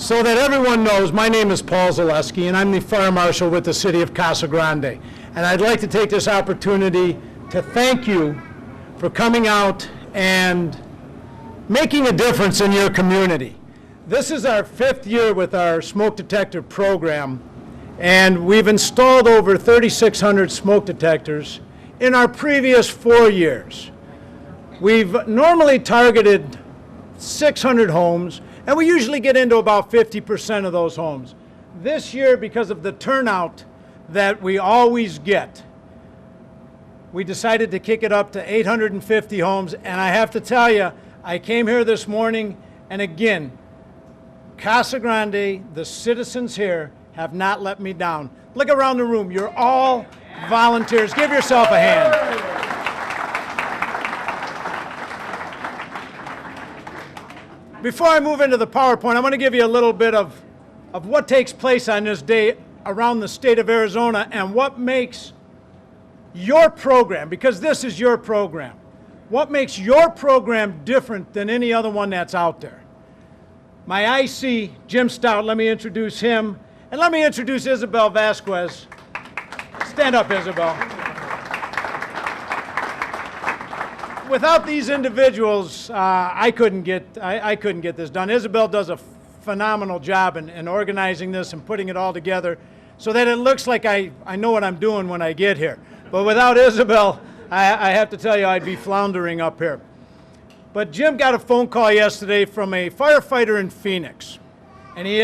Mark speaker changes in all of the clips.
Speaker 1: So that everyone knows, my name is Paul Zaleski, and I'm the Fire Marshal with the City of Casa Grande. And I'd like to take this opportunity to thank you for coming out and making a difference in your community. This is our 5th year with our smoke detector program, and we've installed over 3,600 smoke detectors in our previous 4 years. We've normally targeted 600 homes, and we usually get into about 50% of those homes. This year, because of the turnout that we always get, we decided to kick it up to 850 homes, and I have to tell you, I came here this morning, and again, Casa Grande, the citizens here, have not let me down. Look around the room, you're all volunteers. Give yourself a hand. Before I move into the PowerPoint, I'm going to give you a little bit of what takes place on this day around the state of Arizona and what makes your program, because this is your program, what makes your program different than any other one that's out there. My IC, Jim Stout, let me introduce him, and let me introduce Isabel Vasquez. Stand up, Isabel. Without these individuals, I couldn't get this done. Isabel does a phenomenal job in organizing this and putting it all together so that it looks like I know what I'm doing when I get here. But without Isabel, I have to tell you, I'd be floundering up here. But Jim got a phone call yesterday from a firefighter in Phoenix, and he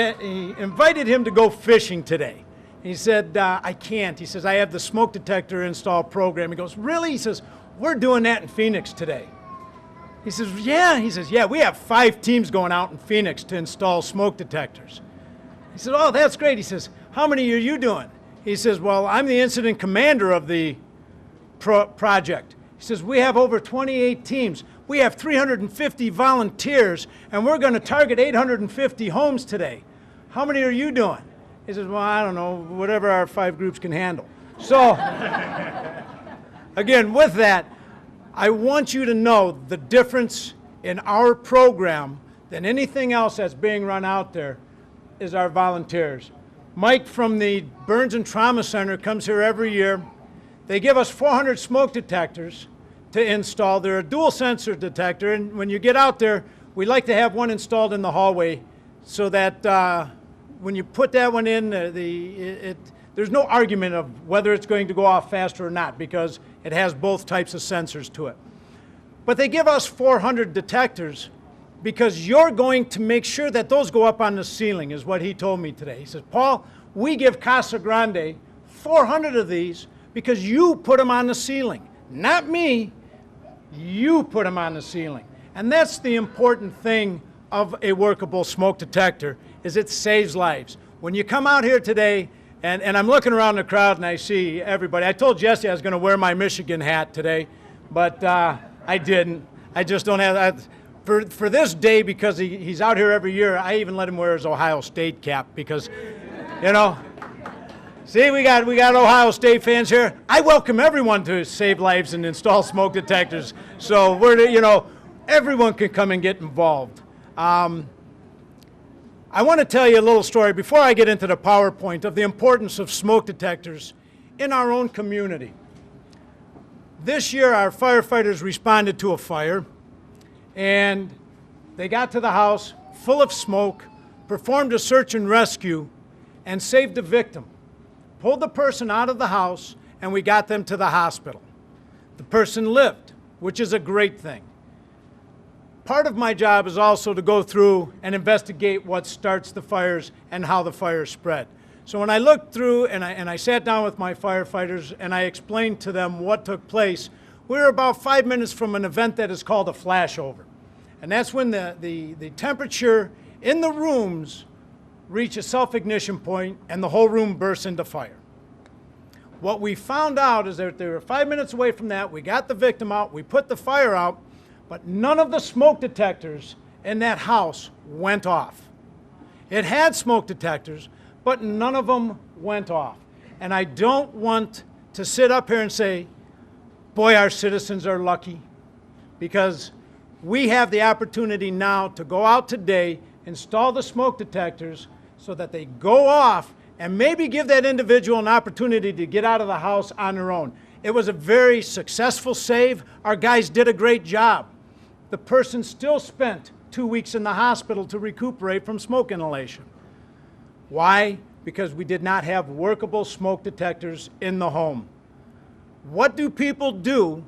Speaker 1: invited him to go fishing today. He said, I can't. He says, I have the smoke detector install program. He goes, really? He says, we're doing that in Phoenix today. He says, yeah. He says, yeah, we have 5 teams going out in Phoenix to install smoke detectors. He said, oh, that's great. He says, how many are you doing? He says, well, I'm the incident commander of the project. He says, we have over 28 teams. We have 350 volunteers, and we're going to target 850 homes today. How many are you doing? He says, well, I don't know, whatever our 5 groups can handle. So, again, with that, I want you to know the difference in our program than anything else that's being run out there is our volunteers. Mike from the Burns and Trauma Center comes here every year. They give us 400 smoke detectors to install. They're a dual sensor detector, and when you get out there, we like to have one installed in the hallway so that when you put that one in, there's no argument of whether it's going to go off faster or not because it has both types of sensors to it. But they give us 400 detectors because you're going to make sure that those go up on the ceiling, is what he told me today. He says, Paul, we give Casa Grande 400 of these because you put them on the ceiling. Not me, you put them on the ceiling. And that's the important thing of a workable smoke detector, is it saves lives. When you come out here today, and I'm looking around the crowd and I see everybody. I told Jesse I was going to wear my Michigan hat today, but I didn't. I just don't have that. For this day, because he's out here every year, I even let him wear his Ohio State cap because, you know, see, we got Ohio State fans here. I welcome everyone to save lives and install smoke detectors. So everyone can come and get involved. I want to tell you a little story before I get into the PowerPoint of the importance of smoke detectors in our own community. This year, our firefighters responded to a fire, and they got to the house full of smoke, performed a search and rescue, and saved the victim. Pulled the person out of the house, and we got them to the hospital. The person lived, which is a great thing. Part of my job is also to go through and investigate what starts the fires and how the fires spread. So when I looked through and I sat down with my firefighters and I explained to them what took place, we were about 5 minutes from an event that is called a flashover. And that's when the temperature in the rooms reach a self-ignition point and the whole room bursts into fire. What we found out is that they were 5 minutes away from that. We got the victim out, we put the fire out, but none of the smoke detectors in that house went off. It had smoke detectors, but none of them went off. And I don't want to sit up here and say, boy, our citizens are lucky, because we have the opportunity now to go out today install the smoke detectors so that they go off and maybe give that individual an opportunity to get out of the house on their own. It was a very successful save. Our guys did a great job. The person still spent 2 weeks in the hospital to recuperate from smoke inhalation. Why? Because we did not have workable smoke detectors in the home. What do people do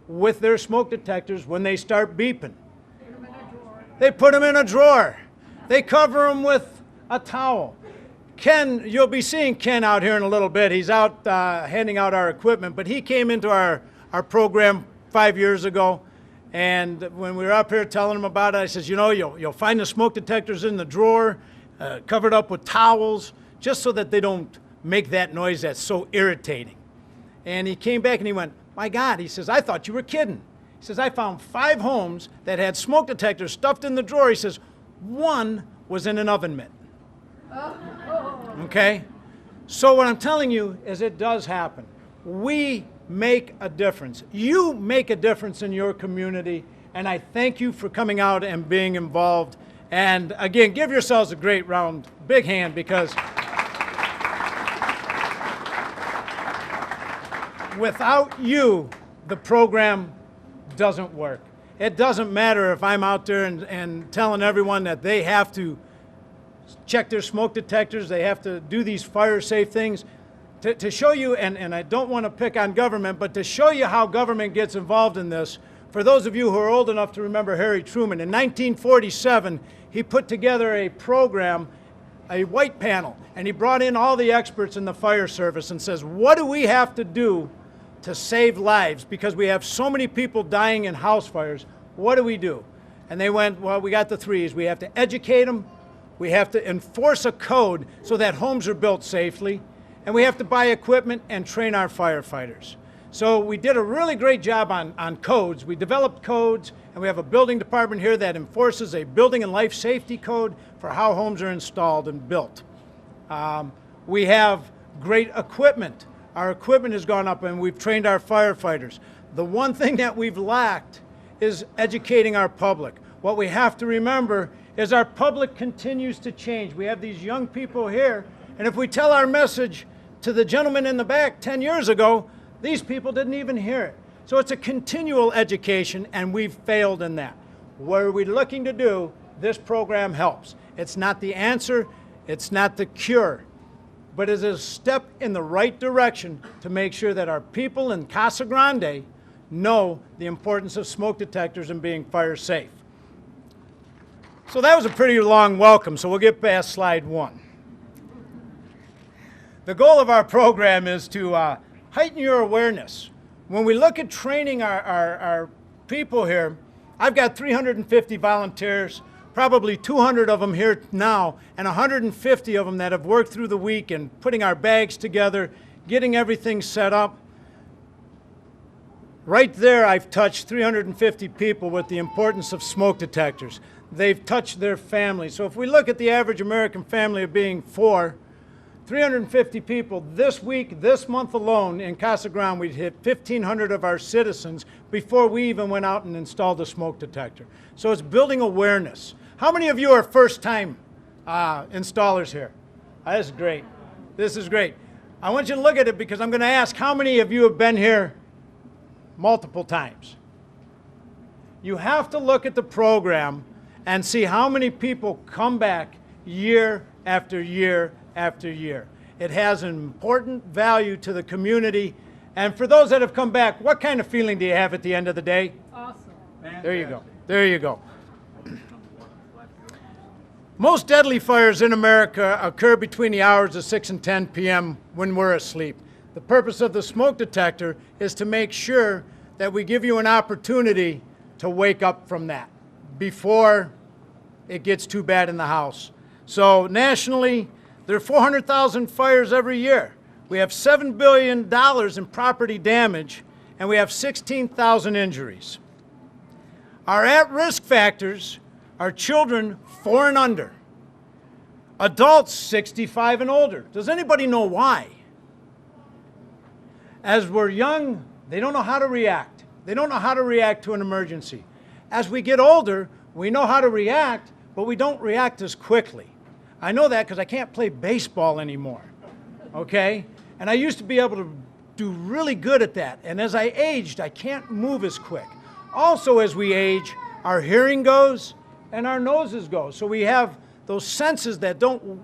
Speaker 1: with their smoke detectors when they start beeping? They put them in a drawer. They cover them with a towel. Ken, you'll be seeing Ken out here in a little bit. He's out handing out our equipment, but he came into our program 5 years ago, and when we were up here telling him about it, I says, you know, you'll find the smoke detectors in the drawer, covered up with towels, just so that they don't make that noise that's so irritating. And he came back and he went, my God, he says, I thought you were kidding. He says, I found 5 homes that had smoke detectors stuffed in the drawer. He says, 1 was in an oven mitt. Okay? So what I'm telling you is it does happen. We make a difference. You make a difference in your community, and I thank you for coming out and being involved. And again, give yourselves a great round, big hand, because without you, the program doesn't work. It doesn't matter if I'm out there and telling everyone that they have to check their smoke detectors, they have to do these fire-safe things. To show you, and I don't want to pick on government, but to show you how government gets involved in this, for those of you who are old enough to remember Harry Truman, in 1947, he put together a program, a white panel, and he brought in all the experts in the fire service and says, what do we have to do to save lives? Because we have so many people dying in house fires, what do we do? And they went, well, we got the 3s. We have to educate them, we have to enforce a code so that homes are built safely, and we have to buy equipment and train our firefighters. So we did a really great job on codes. We developed codes, and we have a building department here that enforces a building and life safety code for how homes are installed and built. We have great equipment. Our equipment has gone up, and we've trained our firefighters. The one thing that we've lacked is educating our public. What we have to remember is our public continues to change. We have these young people here, and if we tell our message to the gentleman in the back 10 years ago, these people didn't even hear it. So it's a continual education, and we've failed in that. What are we looking to do? This program helps. It's not the answer, it's not the cure, but it is a step in the right direction to make sure that our people in Casa Grande know the importance of smoke detectors and being fire safe. So that was a pretty long welcome, so we'll get past slide 1. The goal of our program is to heighten your awareness. When we look at training our people here, I've got 350 volunteers, probably 200 of them here now, and 150 of them that have worked through the week and putting our bags together, getting everything set up. Right there, I've touched 350 people with the importance of smoke detectors. They've touched their families. So if we look at the average American family of being 4, 350 people this week, this month alone in Casa Grande, we'd hit 1,500 of our citizens before we even went out and installed a smoke detector. So it's building awareness. How many of you are first-time installers here? This is great. This is great. I want you to look at it because I'm going to ask how many of you have been here multiple times. You have to look at the program and see how many people come back year after year after year. It has an important value to the community. And for those that have come back, what kind of feeling do you have at the end of the day?
Speaker 2: Awesome.
Speaker 1: There you go. There you go. Most deadly fires in America occur between the hours of 6 and 10 p.m. when we're asleep. The purpose of the smoke detector is to make sure that we give you an opportunity to wake up from that before it gets too bad in the house. So nationally, there are 400,000 fires every year. We have $7 billion in property damage, and we have 16,000 injuries. Our at-risk factors are children 4 and under, adults 65 and older. Does anybody know why? As we're young, they don't know how to react. They don't know how to react to an emergency. As we get older, we know how to react, but we don't react as quickly. I know that because I can't play baseball anymore, okay? And I used to be able to do really good at that. And as I aged, I can't move as quick. Also, as we age, our hearing goes and our noses go. So we have those senses that don't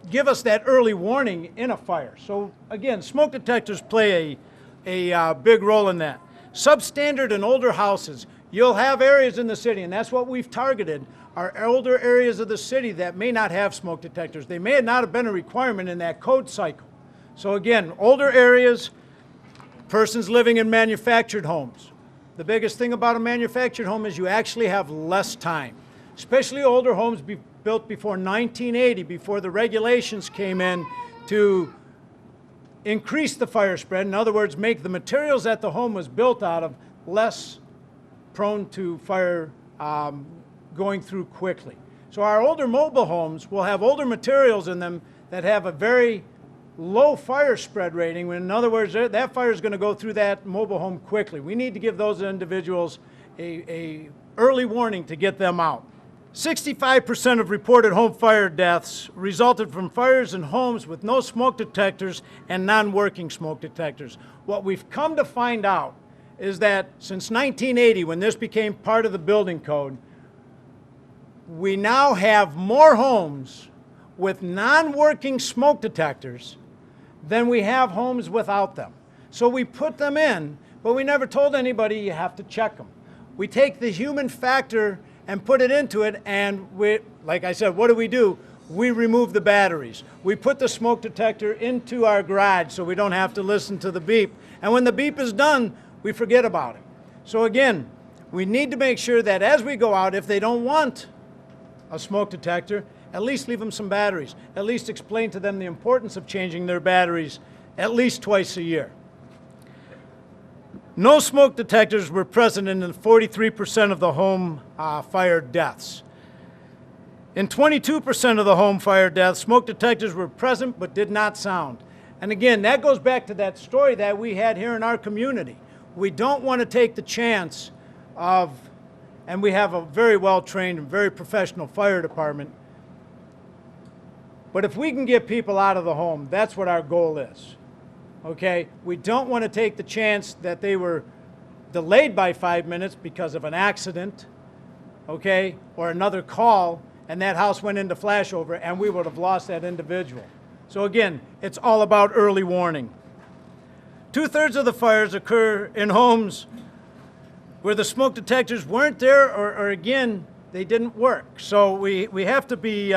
Speaker 1: give us that early warning in a fire. So again, smoke detectors play a big role in that. Substandard and older houses. You'll have areas in the city, and that's what we've targeted, are older areas of the city that may not have smoke detectors. They may not have been a requirement in that code cycle. So again, older areas, persons living in manufactured homes. The biggest thing about a manufactured home is you actually have less time, especially older homes built before 1980, before the regulations came in to increase the fire spread. In other words, make the materials that the home was built out of less prone to fire going through quickly. So our older mobile homes will have older materials in them that have a very low fire spread rating. In other words, that fire is going to go through that mobile home quickly. We need to give those individuals a early warning to get them out. 65% of reported home fire deaths resulted from fires in homes with no smoke detectors and non-working smoke detectors. What we've come to find out is that since 1980, when this became part of the building code, we now have more homes with non-working smoke detectors than we have homes without them. So we put them in, but we never told anybody you have to check them. We take the human factor and put it into it, and like I said, what do? We remove the batteries. We put the smoke detector into our garage so we don't have to listen to the beep. And when the beep is done, we forget about it. So again, we need to make sure that as we go out, if they don't want a smoke detector, at least leave them some batteries. At least explain to them the importance of changing their batteries at least twice a year. No smoke detectors were present in 43% of the home fire deaths. In 22% of the home fire deaths, smoke detectors were present but did not sound. And again, that goes back to that story that we had here in our community. We don't want to take the chance of, and we have a very well-trained and very professional fire department, but if we can get people out of the home, that's what our goal is. Okay? We don't want to take the chance that they were delayed by 5 minutes because of an accident, okay, or another call, and that house went into flashover, and we would have lost that individual. So again, it's all about early warning. 2/3 of the fires occur in homes where the smoke detectors weren't there, or again, they didn't work. So we have to be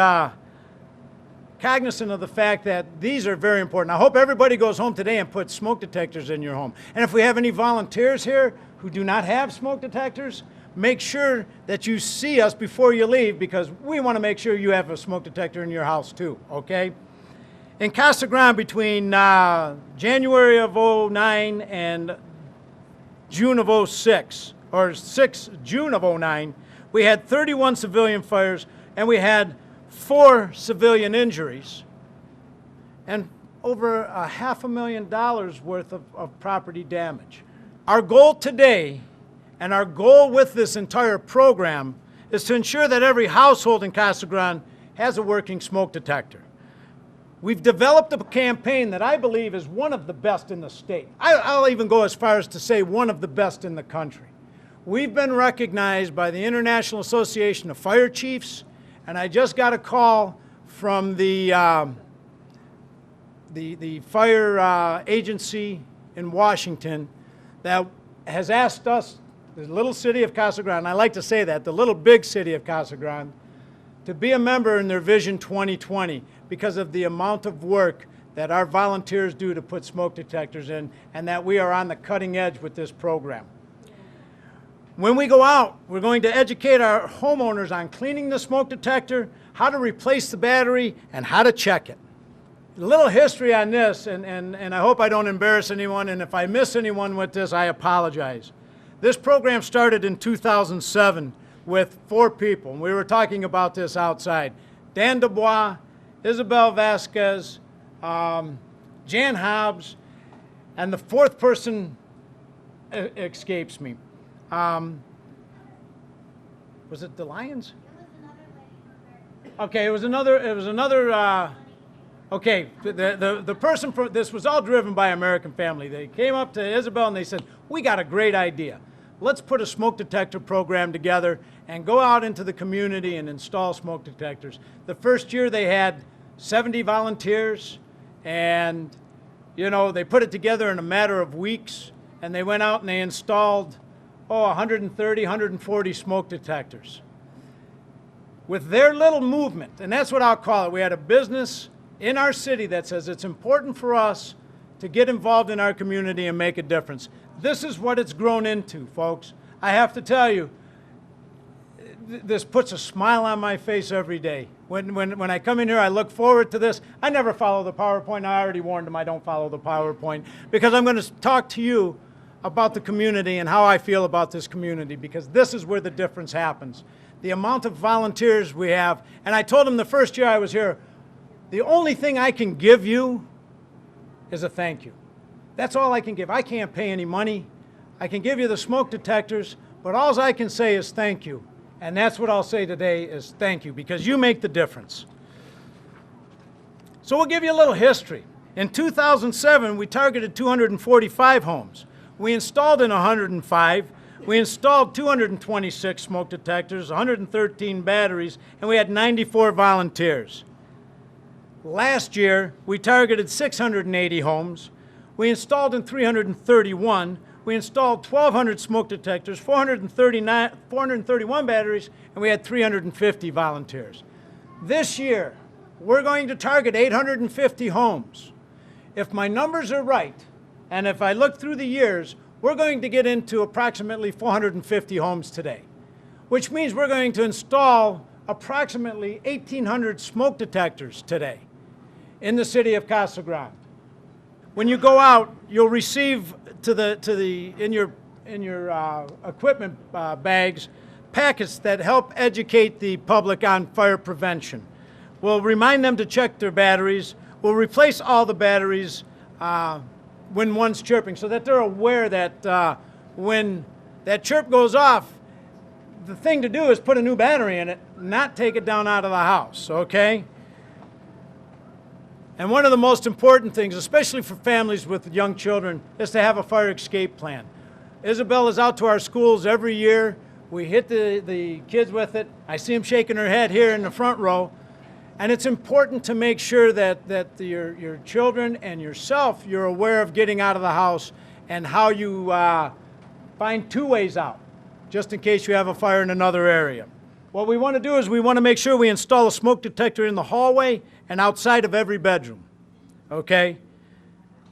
Speaker 1: cognizant of the fact that these are very important. I hope everybody goes home today and puts smoke detectors in your home. And if we have any volunteers here who do not have smoke detectors, make sure that you see us before you leave, because we want to make sure you have a smoke detector in your house too, okay? In Casa Grande, between January of '09 and June of '06, or June of '09, we had 31 civilian fires, and we had 4 civilian injuries, and over $500,000 worth of property damage. Our goal today, and our goal with this entire program, is to ensure that every household in Casa Grande has a working smoke detector. We've developed a campaign that I believe is one of the best in the state. I'll even go as far as to say one of the best in the country. We've been recognized by the International Association of Fire Chiefs, and I just got a call from the fire agency in Washington that has asked us, the little city of Casa Grande, and I like to say that, the little big city of Casa Grande, to be a member in their Vision 2020 because of the amount of work that our volunteers do to put smoke detectors in, and that we are on the cutting edge with this program. When we go out, we're going to educate our homeowners on cleaning the smoke detector, how to replace the battery, and how to check it. A little history on this, and I hope I don't embarrass anyone, and if I miss anyone with this, I apologize. This program started in 2007 with 4 people, and we were talking about this outside. Dan Dubois, Isabel Vasquez, Jan Hobbs, and the 4th person escapes me. Was it the Lions? Okay, it was another, okay, the person for, this was all driven by American Family. They came up to Isabel and they said, we got a great idea. Let's put a smoke detector program together and go out into the community and install smoke detectors. The first year they had 70 volunteers, and you know, they put it together in a matter of weeks, and they went out and they installed, 130, 140 smoke detectors. With their little movement, and that's what I'll call it, we had a business in our city that says it's important for us to get involved in our community and make a difference. This is what it's grown into, folks. I have to tell you, this puts a smile on my face every day. When I come in here, I look forward to this. I never follow the PowerPoint. I already warned them I don't follow the PowerPoint, because I'm going to talk to you about the community and how I feel about this community, because this is where the difference happens. The amount of volunteers we have, and I told them the first year I was here, the only thing I can give you is a thank you. That's all I can give. I can't pay any money. I can give you the smoke detectors, but all I can say is thank you. And that's what I'll say today is thank you, because you make the difference. So we'll give you a little history. In 2007, we targeted 245 homes. We installed in 105. We installed 226 smoke detectors, 113 batteries, and we had 94 volunteers. Last year, we targeted 680 homes. We installed in 331. We installed 1,200 smoke detectors, 431 batteries, and we had 350 volunteers. This year, we're going to target 850 homes. If my numbers are right, and if I look through the years, we're going to get into approximately 450 homes today, which means we're going to install approximately 1,800 smoke detectors today in the city of Casa Grande. When you go out, you'll receive in your equipment bags packets that help educate the public on fire prevention. We'll remind them to check their batteries. We'll replace all the batteries when one's chirping, so that they're aware that when that chirp goes off, the thing to do is put a new battery in it, not take it down out of the house, okay? And one of the most important things, especially for families with young children, is to have a fire escape plan. Isabel is out to our schools every year. We hit the kids with it. I see them shaking their head here in the front row. And it's important to make sure that your children and yourself, you're aware of getting out of the house and how you find two ways out, just in case you have a fire in another area. What we want to do is we want to make sure we install a smoke detector in the hallway and outside of every bedroom, okay?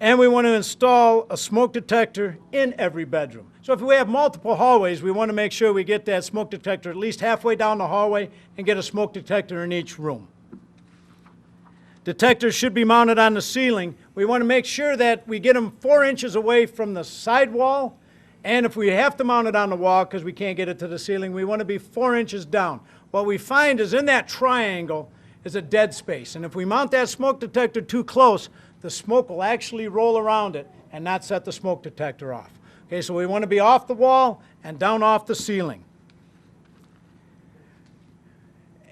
Speaker 1: And we want to install a smoke detector in every bedroom. So if we have multiple hallways, we want to make sure we get that smoke detector at least halfway down the hallway and get a smoke detector in each room. Detectors should be mounted on the ceiling. We want to make sure that we get them 4 inches away from the sidewall, and if we have to mount it on the wall because we can't get it to the ceiling, we want to be 4 inches down. What we find is in that triangle is a dead space, and if we mount that smoke detector too close, the smoke will actually roll around it and not set the smoke detector off. Okay, so we want to be off the wall and down off the ceiling.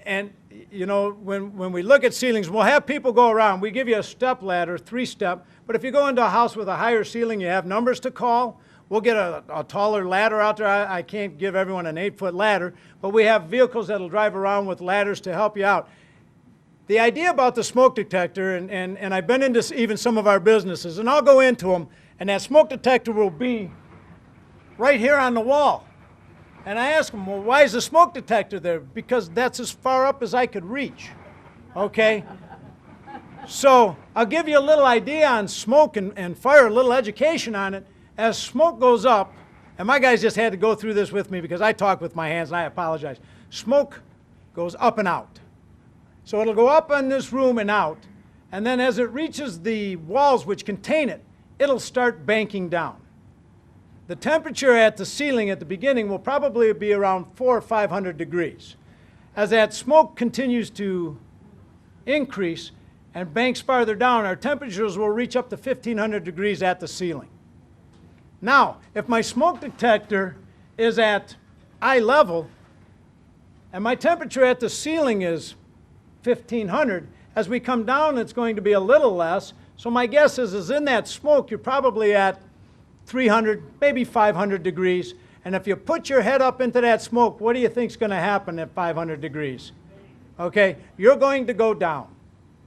Speaker 1: And you know, when we look at ceilings, we'll have people go around. We give you a step ladder, 3-step, but if you go into a house with a higher ceiling, you have numbers to call. We'll get a taller ladder out there. I can't give everyone an 8-foot ladder, but we have vehicles that'll drive around with ladders to help you out. The idea about the smoke detector, and I've been into even some of our businesses, and I'll go into them, and that smoke detector will be right here on the wall. And I ask them, well, why is the smoke detector there? Because that's as far up as I could reach, okay? So I'll give you a little idea on smoke and fire, a little education on it. As smoke goes up, and my guys just had to go through this with me because I talk with my hands and I apologize. Smoke goes up and out. So it'll go up in this room and out, and then as it reaches the walls which contain it, it'll start banking down. The temperature at the ceiling at the beginning will probably be around 400 or 500 degrees. As that smoke continues to increase and banks farther down, our temperatures will reach up to 1,500 degrees at the ceiling. Now, if my smoke detector is at eye level and my temperature at the ceiling is 1,500. As we come down, it's going to be a little less. So my guess is in that smoke, you're probably at 300, maybe 500 degrees. And if you put your head up into that smoke, what do you think is going to happen at 500 degrees? Okay, you're going to go down,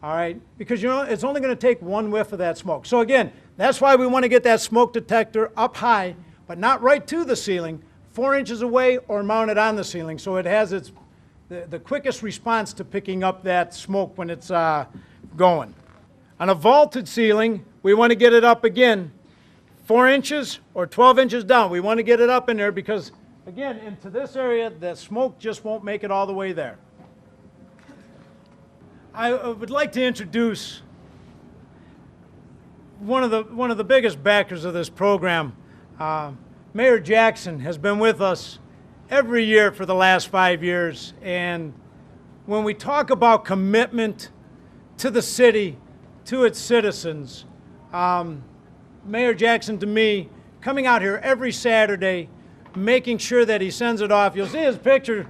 Speaker 1: all right? Because you know, it's only going to take one whiff of that smoke. So again, that's why we want to get that smoke detector up high, but not right to the ceiling, 4 inches away or mounted on the ceiling, so it has the quickest response to picking up that smoke when it's going. On a vaulted ceiling, we want to get it up again 4 inches or 12 inches down. We want to get it up in there because, again, into this area, the smoke just won't make it all the way there. I would like to introduce one of the biggest backers of this program. Mayor Jackson has been with us every year for the last 5 years, and when we talk about commitment to the city, to its citizens, Mayor Jackson, to me, coming out here every Saturday, making sure that he sends it off. You'll see his picture.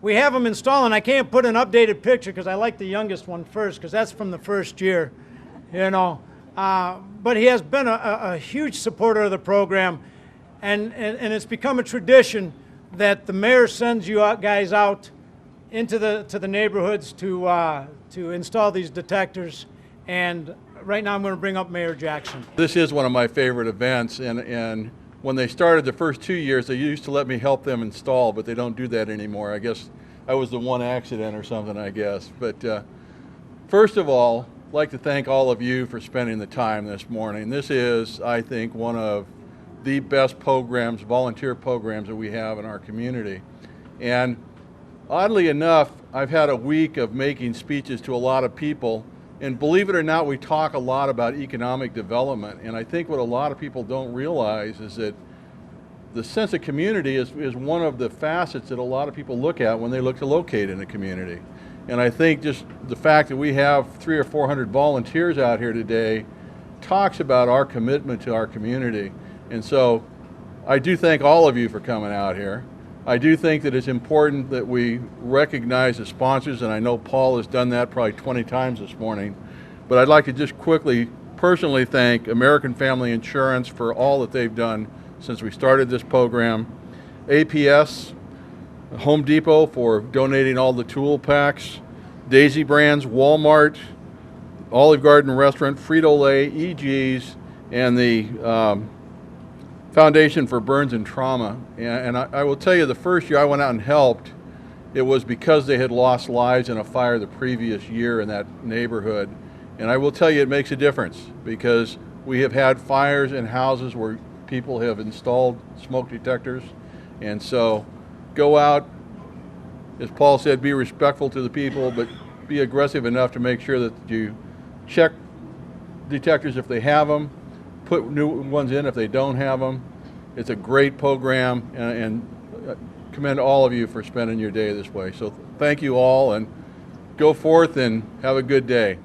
Speaker 1: We have him installing. I can't put an updated picture because I like the youngest one first because that's from the first year, you know. But he has been a huge supporter of the program, and it's become a tradition that the mayor sends you guys out into the neighborhoods to install these detectors. And right now I'm going to bring up Mayor Jackson.
Speaker 2: This is one of my favorite events, and when they started the first 2 years, they used to let me help them install, but they don't do that anymore. I guess I was the one accident or something, I guess. But first of all, I'd like to thank all of you for spending the time this morning. This is, I think, one of the best programs, volunteer programs that we have in our community. And oddly enough, I've had a week of making speeches to a lot of people. And believe it or not, we talk a lot about economic development. And I think what a lot of people don't realize is that the sense of community is one of the facets that a lot of people look at when they look to locate in a community. And I think just the fact that we have 300 or 400 volunteers out here today talks about our commitment to our community. And so I do thank all of you for coming out here. I do think that it's important that we recognize the sponsors, and I know Paul has done that probably 20 times this morning, but I'd like to just quickly personally thank American Family Insurance for all that they've done since we started this program, APS, Home Depot for donating all the tool packs, Daisy Brands, Walmart, Olive Garden Restaurant, Frito-Lay, EG's, and the Foundation for Burns and Trauma. And I will tell you, the first year I went out and helped, it was because they had lost lives in a fire the previous year in that neighborhood. And I will tell you, it makes a difference because we have had fires in houses where people have installed smoke detectors. And so go out, as Paul said, be respectful to the people, but be aggressive enough to make sure that you check detectors if they have them, put new ones in if they don't have them. It's a great program, and commend all of you for spending your day this way. So thank you all, and go forth and have a good day.